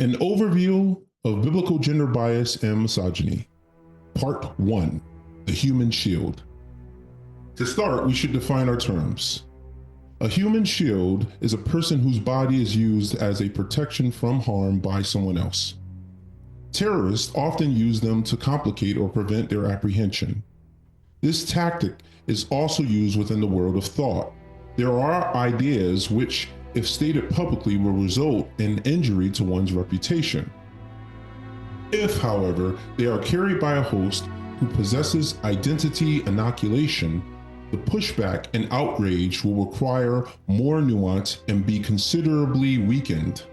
An overview of biblical gender bias and misogyny. Part 1, the human shield. To start, we should define our terms. A human shield is a person whose body is used as a protection from harm by someone else. Terrorists often use them to complicate or prevent their apprehension. This tactic is also used within the world of thought. There are ideas which, if stated publicly, will result in injury to one's reputation. If, however, they are carried by a host who possesses identity inoculation, the pushback and outrage will require more nuance and be considerably weakened.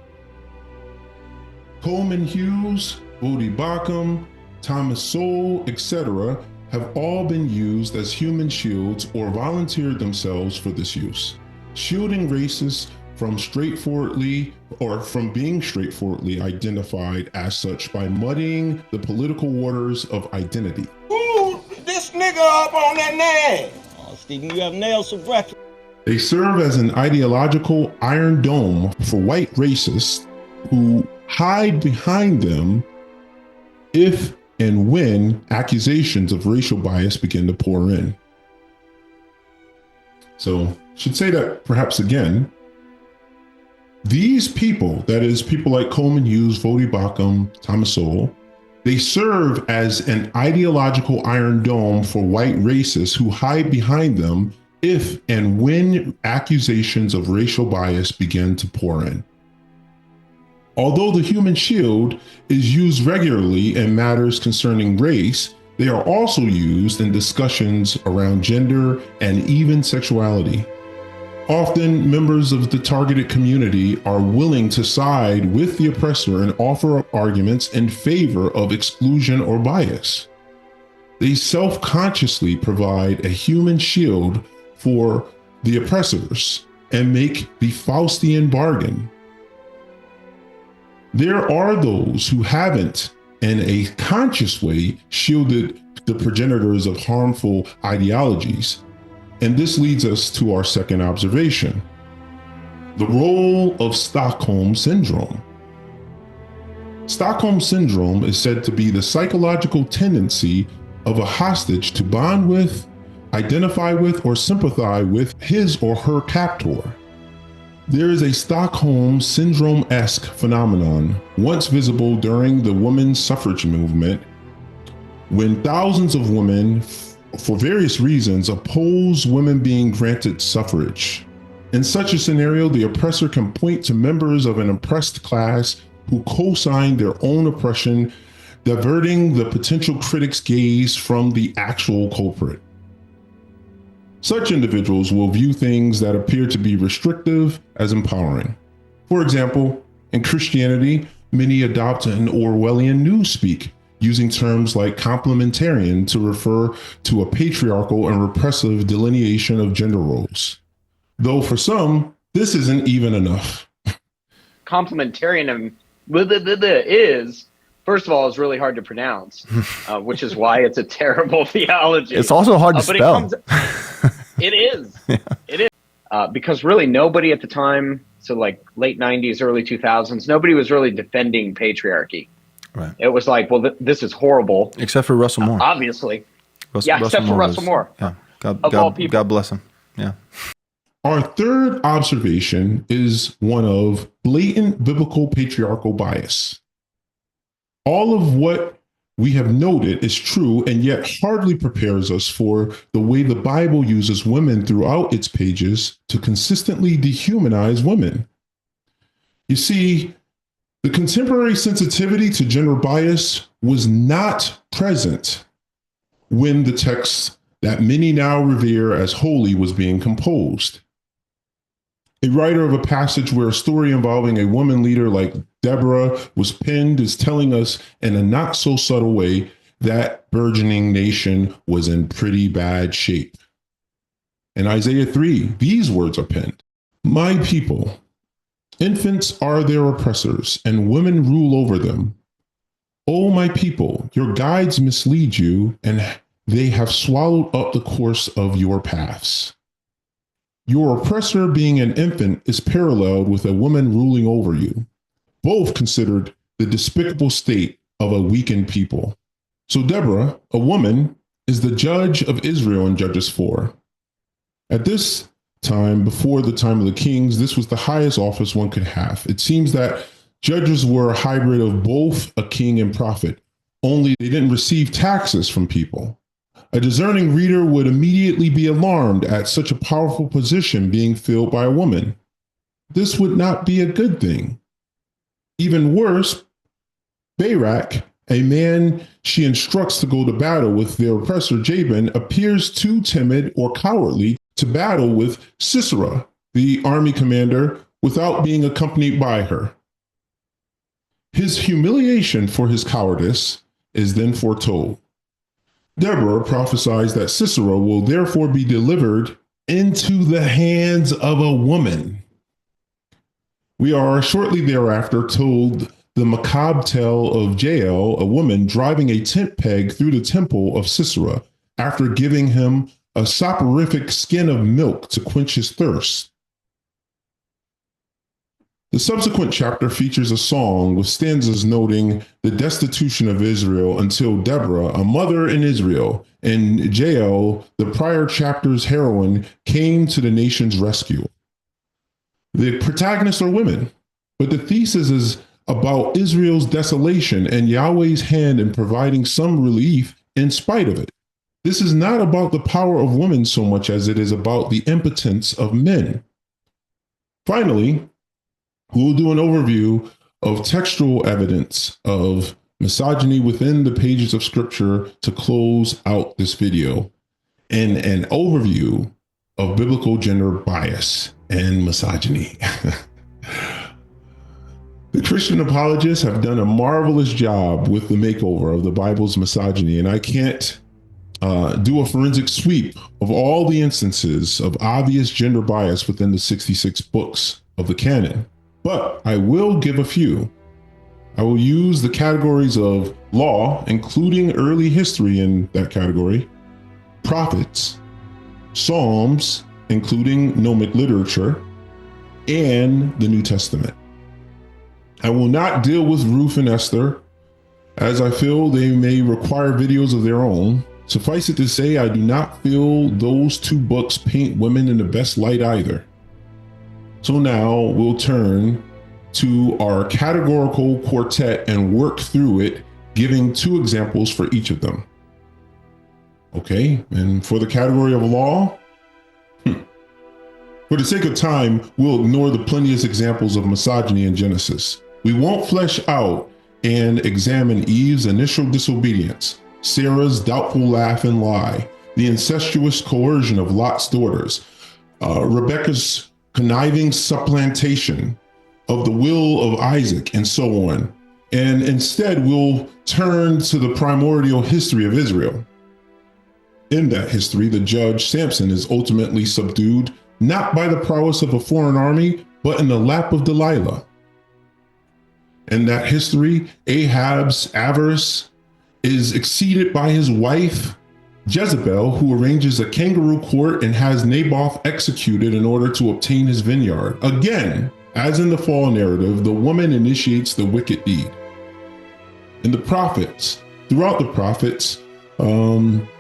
Coleman Hughes, Bodie Bacham, Thomas Sowell, etc. have all been used as human shields or volunteered themselves for this use, shielding racists from being straightforwardly identified as such by muddying the political waters of identity. Ooh, this nigga up on that name. Oh, Stephen, you have nails for breakfast. They serve as an ideological iron dome for white racists who hide behind them if and when accusations of racial bias begin to pour in. So, should say that perhaps again. These people, that is people like Coleman Hughes, Bodie Bacham, Thomas Sowell, they serve as an ideological iron dome for white racists who hide behind them if and when accusations of racial bias begin to pour in. Although the human shield is used regularly in matters concerning race, they are also used in discussions around gender and even sexuality. Often, members of the targeted community are willing to side with the oppressor and offer up arguments in favor of exclusion or bias. They self-consciously provide a human shield for the oppressors and make the Faustian bargain. There are those who haven't, in a conscious way, shielded the progenitors of harmful ideologies. And this leads us to our second observation, the role of Stockholm Syndrome. Stockholm Syndrome is said to be the psychological tendency of a hostage to bond with, identify with, or sympathize with his or her captor. There is a Stockholm Syndrome-esque phenomenon once visible during the women's suffrage movement, when thousands of women, for various reasons, oppose women being granted suffrage. In such a scenario, the oppressor can point to members of an oppressed class who co-signed their own oppression, diverting the potential critic's gaze from the actual culprit. Such individuals will view things that appear to be restrictive as empowering. For example, in Christianity, many adopt an Orwellian newspeak, using terms like complementarian to refer to a patriarchal and repressive delineation of gender roles. Though for some, this isn't even enough. Complementarian is, first of all, is really hard to pronounce, which is why it's a terrible theology. It's also hard to spell. It is. Yeah. It is. Because really nobody at the time, so like late 90s, early 2000s, nobody was really defending patriarchy. Right. It was like, well, this is horrible. Except for Russell Moore. Obviously. Except for Russell Moore. Yeah. God bless him. Yeah. Our third observation is one of blatant biblical patriarchal bias. All of what we have noted is true and yet hardly prepares us for the way the Bible uses women throughout its pages to consistently dehumanize women. You see, the contemporary sensitivity to gender bias was not present when the text that many now revere as holy was being composed. A writer of a passage where a story involving a woman leader like Deborah was penned is telling us in a not so subtle way that burgeoning nation was in pretty bad shape. In Isaiah 3, these words are penned: "My people, infants are their oppressors, and women rule over them. O my people, your guides mislead you, and they have swallowed up the course of your paths." Your oppressor being an infant is paralleled with a woman ruling over you. both considered the despicable state of a weakened people. So Deborah, a woman, is the judge of Israel in Judges 4. At this time, before the time of the kings, this was the highest office one could have. It seems that judges were a hybrid of both a king and prophet, only they didn't receive taxes from people. A discerning reader would immediately be alarmed at such a powerful position being filled by a woman. This would not be a good thing. Even worse, Barak, a man she instructs to go to battle with their oppressor Jabin, appears too timid or cowardly to battle with Sisera, the army commander, without being accompanied by her. His humiliation for his cowardice is then foretold. Deborah prophesies that Sisera will therefore be delivered into the hands of a woman. We are shortly thereafter told the macabre tale of Jael, a woman driving a tent peg through the temple of Sisera after giving him a soporific skin of milk to quench his thirst. The subsequent chapter features a song with stanzas noting the destitution of Israel until Deborah, a mother in Israel, and Jael, the prior chapter's heroine, came to the nation's rescue. The protagonists are women, but the thesis is about Israel's desolation and Yahweh's hand in providing some relief in spite of it. This is not about the power of women so much as it is about the impotence of men. Finally, we'll do an overview of textual evidence of misogyny within the pages of scripture to close out this video, and an overview of biblical gender bias and misogyny. The Christian apologists have done a marvelous job with the makeover of the Bible's misogyny, and I can't do a forensic sweep of all the instances of obvious gender bias within the 66 books of the canon. But I will give a few. I will use the categories of law, including early history in that category, prophets, Psalms, including gnomic literature, and the New Testament. I will not deal with Ruth and Esther, as I feel they may require videos of their own. Suffice it to say, I do not feel those two books paint women in the best light either. So now we'll turn to our categorical quartet and work through it, giving two examples for each of them. Okay, and for the category of law, for the sake of time, we'll ignore the plenteous examples of misogyny in Genesis. We won't flesh out and examine Eve's initial disobedience, Sarah's doubtful laugh and lie, the incestuous coercion of Lot's daughters, Rebekah's conniving supplantation of the will of Isaac, and so on. And instead, we'll turn to the primordial history of Israel. In that history, the judge Samson is ultimately subdued, not by the prowess of a foreign army, but in the lap of Delilah. In that history, Ahab's avarice is exceeded by his wife, Jezebel, who arranges a kangaroo court and has Naboth executed in order to obtain his vineyard. Again, as in the fall narrative, the woman initiates the wicked deed. In the prophets, throughout the prophets,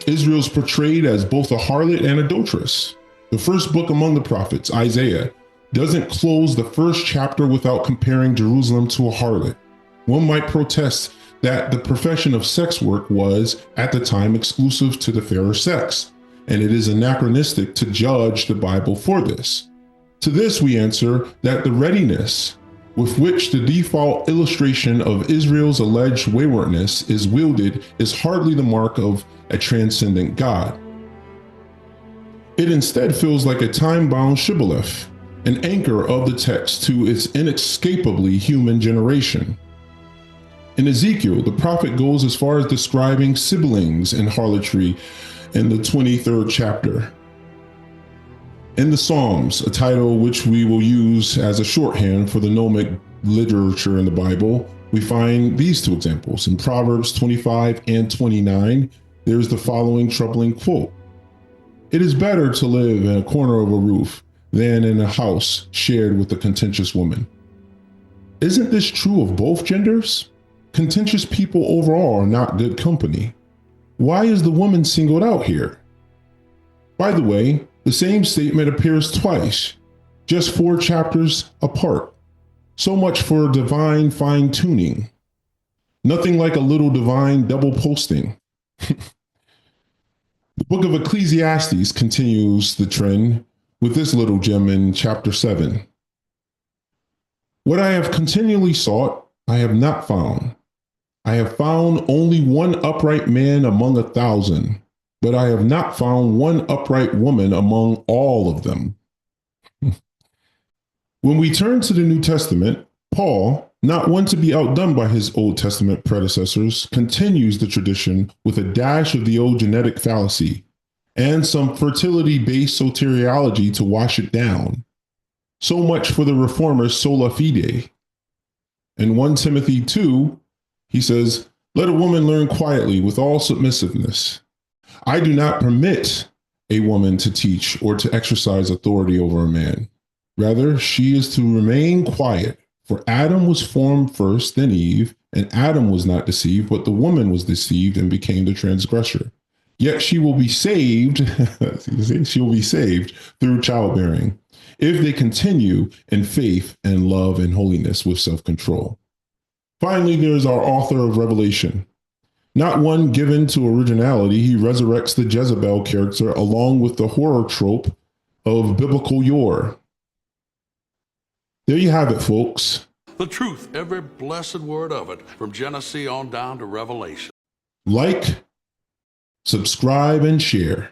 Israel's portrayed as both a harlot and adulteress. The first book among the prophets, Isaiah, doesn't close the first chapter without comparing Jerusalem to a harlot. One might protest that the profession of sex work was, at the time, exclusive to the fairer sex, and it is anachronistic to judge the Bible for this. To this, we answer that the readiness with which the default illustration of Israel's alleged waywardness is wielded is hardly the mark of a transcendent God. It instead feels like a time-bound shibboleth, an anchor of the text to its inescapably human generation. In Ezekiel, the prophet goes as far as describing siblings and harlotry in the 23rd chapter. In the Psalms, a title which we will use as a shorthand for the gnomic literature in the Bible, we find these two examples. In Proverbs 25 and 29, there's the following troubling quote: "It is better to live in a corner of a roof than in a house shared with a contentious woman." isn't this true of both genders? Contentious people overall are not good company. Why is the woman singled out here? By the way, the same statement appears twice, just 4 chapters apart. So much for divine fine-tuning. Nothing like a little divine double posting. The book of Ecclesiastes continues the trend with this little gem in chapter 7. What I have continually sought, I have not found. I have found only one upright man among 1,000, but I have not found one upright woman among all of them. When we turn to the New Testament, Paul, not one to be outdone by his Old Testament predecessors, continues the tradition with a dash of the old genetic fallacy and some fertility-based soteriology to wash it down. So much for the reformer's sola fide. In 1 Timothy 2, he says, "Let a woman learn quietly with all submissiveness. I do not permit a woman to teach or to exercise authority over a man. Rather, she is to remain quiet. For Adam was formed first, then Eve, and Adam was not deceived, but the woman was deceived and became the transgressor. Yet she will be saved, she will be saved through childbearing, if they continue in faith and love and holiness with self-control." Finally, there is our author of Revelation. Not one given to originality, he resurrects the Jezebel character along with the horror trope of biblical yore. There you have it, folks. The truth, every blessed word of it, from Genesis on down to Revelation. Like, subscribe, and share.